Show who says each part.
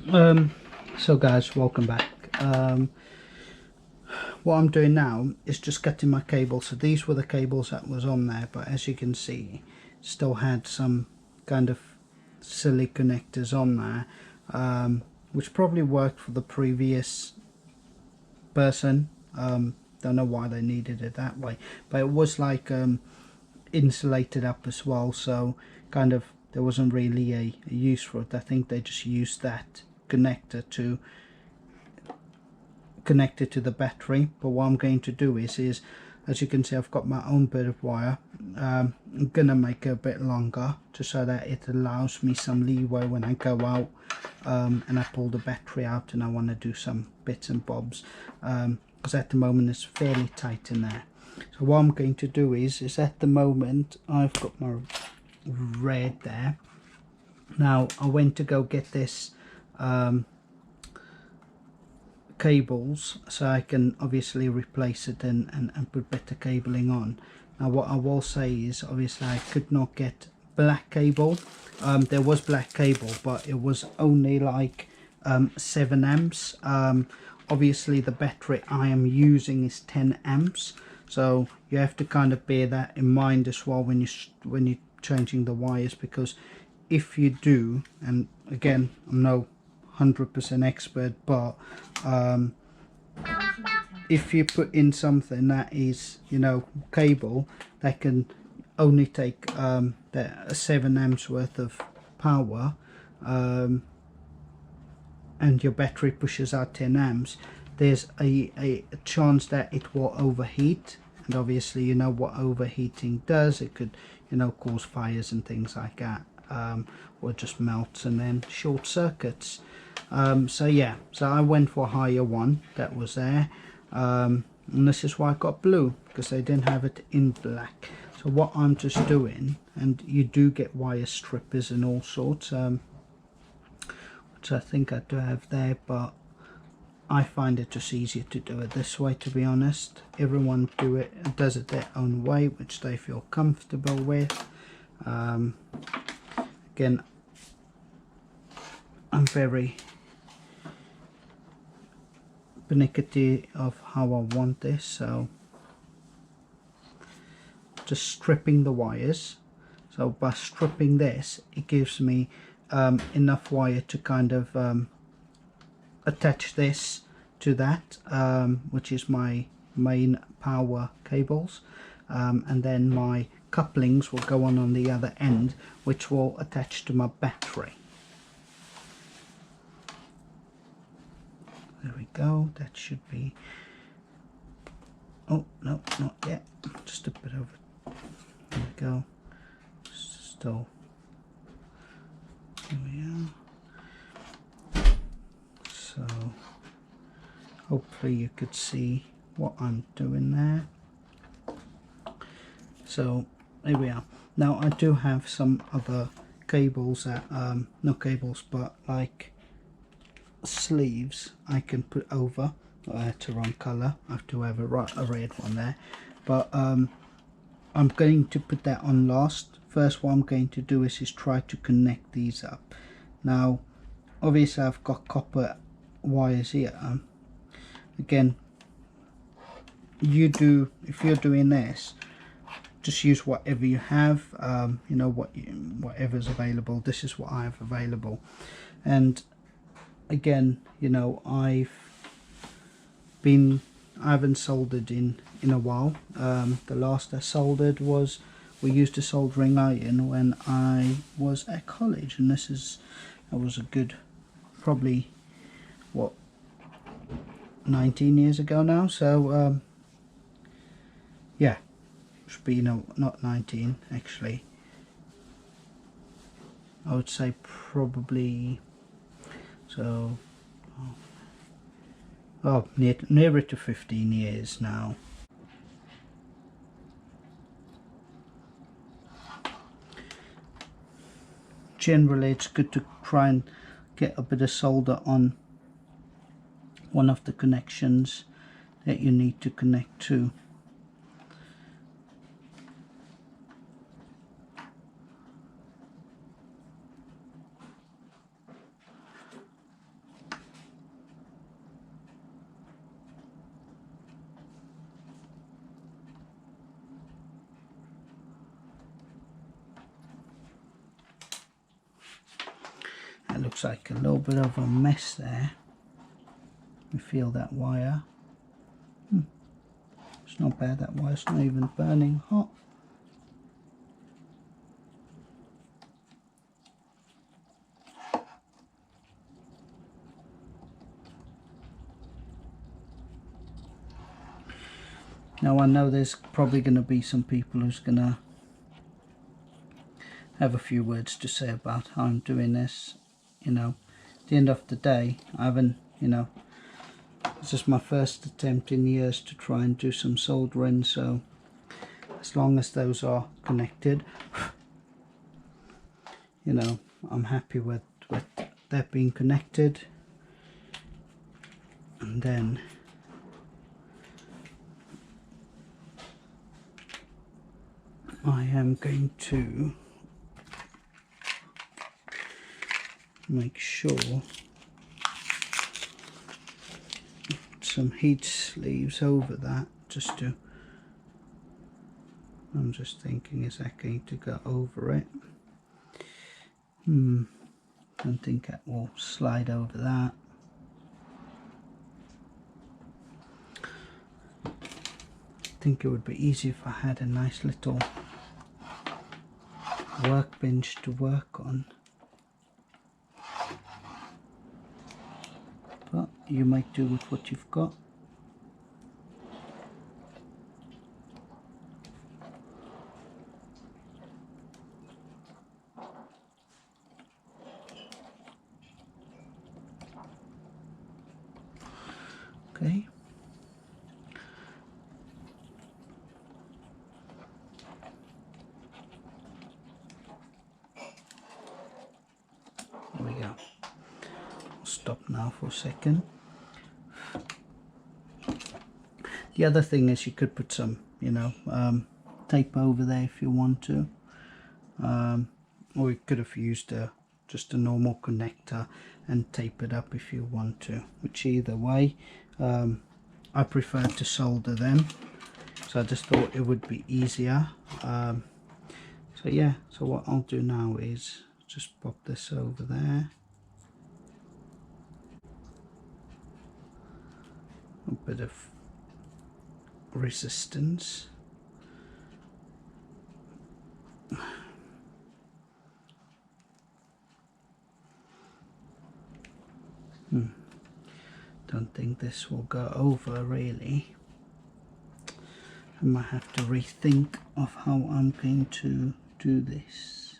Speaker 1: So guys, welcome back. What I'm doing now is just cutting my cable. So these were the cables that was on there, but as you can see, still had some kind of silly connectors on there, which probably worked for the previous person. Don't know why they needed it that way, but it was like insulated up as well, so kind of there wasn't really a use for it. I think they just used that connector to connect it to the battery. But what I'm going to do is as you can see, I've got my own bit of wire. I'm gonna make it a bit longer just so that it allows me some leeway when I go out and I pull the battery out and I want to do some bits and bobs, because at the moment it's fairly tight in there. So what I'm going to do is at the moment I've got my red there. Now I went to go get this cables so I can obviously replace it and put better cabling on. Now what I will say is, obviously I could not get black cable. There was black cable, but it was only like 7 amps. Obviously the battery I am using is 10 amps, so you have to kind of bear that in mind as well when you're changing the wires, because if you do, and again I'm no 100% expert, but if you put in something that is, you know, cable that can only take that 7 amps worth of power, and your battery pushes out 10 amps, there's a chance that it will overheat. And obviously you know what overheating does. It could, you know, cause fires and things like that, or just melts and then short circuits. So yeah, so I went for a higher one that was there, and this is why I got blue, because they didn't have it in black. So what I'm just doing, and you do get wire strippers and all sorts, which I think I do have there, but I find it just easier to do it this way, to be honest. Everyone does it their own way, which they feel comfortable with. Again, I'm very pernickety of how I want this, so just stripping the wires. So by stripping this, it gives me enough wire to kind of attach this to that, which is my main power cables, and then my couplings will go on the other end, which will attach to my battery. There we go, that should be, oh no, not yet, just a bit over, there we go, still, here we are. So hopefully you could see what I'm doing there. So there we are. Now I do have some other cables that, not cables, but like sleeves I can put over. I had to wrong colour, I have to have a red one there, but I'm going to put that on last. First, what I'm going to do is try to connect these up. Now obviously I've got copper wires here. Again, you do, if you're doing this, just use whatever you have, you know, whatever's available. This is what I have available. And again, you know, I haven't soldered in a while. The last I soldered was, we used a soldering iron when I was at college, and that was a good, probably what, 19 years ago now. So yeah, should be, no, not 19 actually, I would say probably, so nearer to 15 years now. Generally it's good to try and get a bit of solder on one of the connections that you need to connect to. It looks like a little bit of a mess there. You feel that wire. It's not bad, that wire's not even burning hot. Now I know there's probably going to be some people who's going to have a few words to say about how I'm doing this. You know, at the end of the day, I haven't, you know, this is my first attempt in years to try and do some soldering, so as long as those are connected, you know, I'm happy with that being connected. And then I am going to make sure some heat sleeves over that, just to, I'm just thinking, is that going to go over it? Don't think that will slide over that. I think it would be easy if I had a nice little workbench to work on, but you might do with what you've got. Okay. There we go. I'll stop now for a second. The other thing is you could put some, you know, tape over there if you want to, or you could have used just a normal connector and tape it up if you want to, which either way, I prefer to solder them, so I just thought it would be easier. So yeah, so what I'll do now is just pop this over there, a bit of resistance. Don't think this will go over really. I might have to rethink of how I'm going to do this.